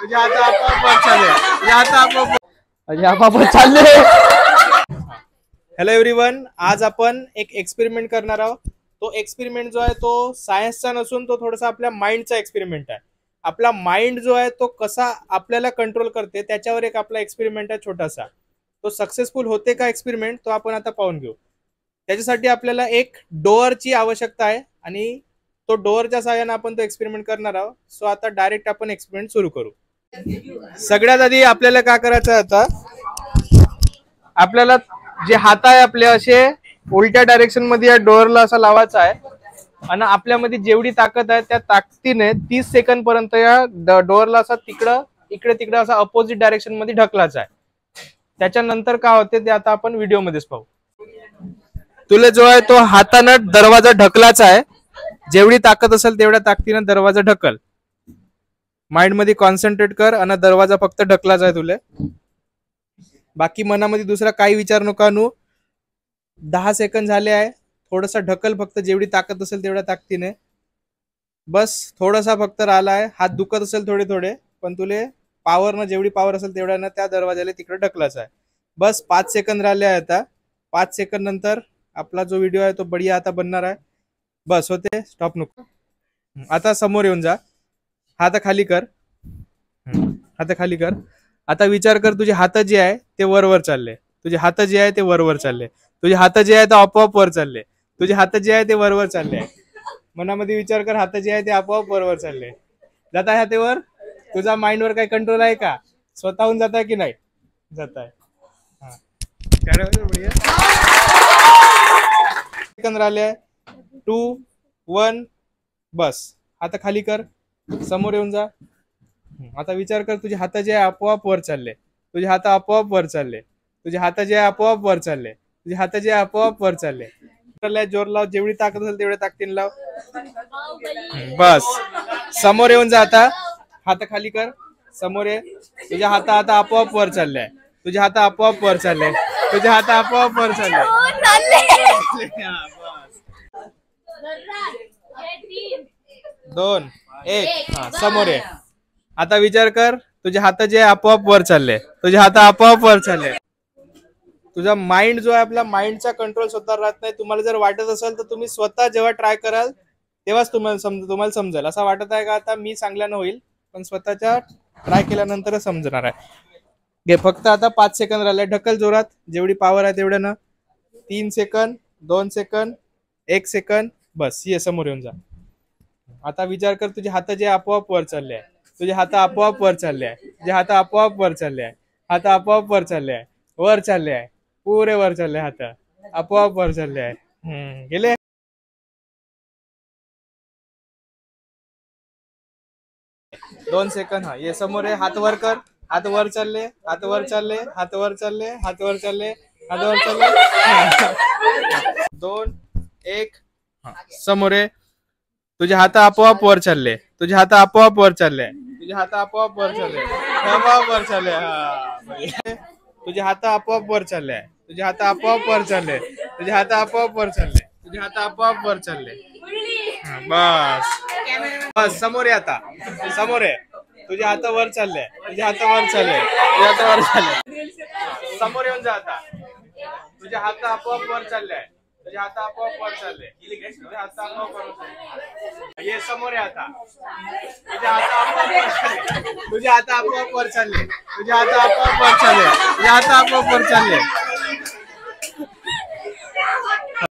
तुझे आता आपोआप वर चालले, तुझे आता आपोआप चालले. हॅलो एव्हरीवन, आज आपण एक एक्सपेरिमेंट करणार आहोत. तो एक्सपेरिमेंट जो आहे तो सायन्सचा नसून तो थोडासा आपल्या माइंडचा एक्सपेरिमेंट आहे. आपला माइंड जो आहे तो कसा आपल्याला कंट्रोल करते त्याच्यावर एक आपला एक्सपेरिमेंट आहे छोटासा. तो सक्सेसफुल होते का एक्सपेरिमेंट तो आपण आता पाहून घेऊ. त्याच्यासाठी आपल्याला एक डोअरची आवश्यकता आहे आणि तो डोअरच्या सहाय्याने आपण तो एक्सपेरिमेंट करणार आहोत. सो आता डायरेक्ट आपण एक्सपेरिमेंट सुरू करू. सगळ्यात आधी आपल्याला काय करायचं आहे, आता आपल्याला जे हात आहे आपले असे उलट्या डायरेक्शन मध्ये या डोअरला असा लावायचा आहे आणि आपल्यामध्ये जेवढी ताकद आहे त्या ताकदीने 30 सेकंद पर्यंत या डोअरला असा इकडे तिकडे असा अपोजिट डायरेक्शन मध्ये ढकलायचा आहे. त्याच्यानंतर काय होते ते आता आपण व्हिडिओ मध्येच पाहू. तुला जो आहे तो हाताने दरवाजा ढकलाचा आहे. जेवढी ताकद असेल तेवढ्या ताकदीने दरवाजा ढकल. माइंड मध्ये कॉन्सन्ट्रेट कर आणि दरवाजा फक्त ढकलाचा आहे तुला. बाकी मनामध्ये दुसरा काही विचार नका आणू. 10 सेकंद झाले आहे. थोडासा ढकल फक्त, जेवढी ताकद असेल तेवढ्या ताकदीने. बस थोडासा फक्त राहिला आहे. हात दुखत असेल थोडे थोडे, पण तुले पॉवरनं जेवढी पॉवर असेल तेवढ्यानं त्या दरवाजाला तिकडे ढकलायचा आहे. बस 5 सेकंद राहिले आहे. आता 5 सेकंद नंतर आपला जो व्हिडिओ आहे तो बढिया आता बनणार आहे. बस होते, स्टॉप नको. आता समोर येऊन जा. हात खाली कर, हात खाली कर. आता विचार कर, तुझे हात जे आहे ते वर चालले. तुझे हात जे आहे ते वर चालले. तुझे हात जे आहे ते आपोआप वर चालले. तुझे हात जे आहे ते वर चालले. मनामध्ये विचार कर, हात जे आहे ते आपोआप वर चालले. जात आहे हातेवर. तुझा माइंड वर काही कंट्रोल आहे का? स्वतःहून जात आहे की नाही? जात आहे. सेकंद राहिले. 2, 1 बस. हात खाली कर, समोर येऊन जा. आता विचार कर, तुझे हात जे आहे आपोआप वर चालले. तुझे हात आपोआप वर चालले. तुझे हात जे आहे आपोआप वर चालले. तुझे हात जे आहे आपोआप वर चालले. जोर लाव, जेवढी ताकद असेल तेवढ्या ताकदीने लाव. बस समोर येऊन जा. आता हात खाली कर, समोर ये. तुझे हात आता आपोआप वर चालले. तुझे हात आपोआप वर चालले. तुझे हात आपोआप वर चालले. 2, 1 समोर आहे. आता विचार कर, तुझे हात जे आपोआप वर चालले. तुझे हात आपोआप वर चालले. तुझा माइंड जो आहे आपला माइंडचा कंट्रोल स्वतः राहत नाही. तुम्हाला जर वाटत असेल तर तुम्ही स्वतः जेव्हा ट्राय कराल तेव्हाच तुम्हाला समजेल. असं वाटत आहे का आता मी सांगल्यानं होईल, पण स्वतःच्या ट्राय केल्यानंतरच समजणार आहे. फक्त आता 5 सेकंद राहिले. ढकल जोरात, जेवढी पॉवर आहे तेवढ्यानं. 3 सेकंद, 2 सेकंद, 1 सेकंद. बस ये समोर येऊन जा. आता विचार कर, तुझे हात जे आपोआप वर चालले आहे. तुझे हात आपोआप वर चालले आहे. तुझे हात आपोआप वर चालले आहे. हात आपोआप वर चालले आहे. वर चालले आहे, पुरे वर चालले. हात आपोआप वर चालले आहे. गेले. 2 सेकंद. हा ये समोर आहे. हात वर कर. हात वर चालले. हात वर चालले. हात वर चालले. हात वर चालले. हात वर चालले. 2, 1 समोर आहे. तुझे हात आपोआप वर चालले. तुझे हात आपोआप वर चालले. तुझे हात आपोआप वर चालले. आपोआप वर चालले. तुझे हात आपोआप वर चालले. तुझे हात आपोआप वर चालले. तुझे हात आपोआप वर चालले. तुझे हात आपोआप वर चालले. बस बस समोर आहे. आता समोर आहे. तुझे हात वर चालले. तुझे हात वर चालले. तुझे हात वर चालले. समोर येऊन जा. आता तुझे हात आपोआप वर चालले. तुझे हात आपोआप वर चालले. तुझे हात आपोआप वर चालले. ये समोर आहे. आता तुझे हात आपोआप वर चालले. तुझे हात आपोआप वर चालले. तुझे हात आपोआप वर चालले. तुझे हात आपोआप वर चालले.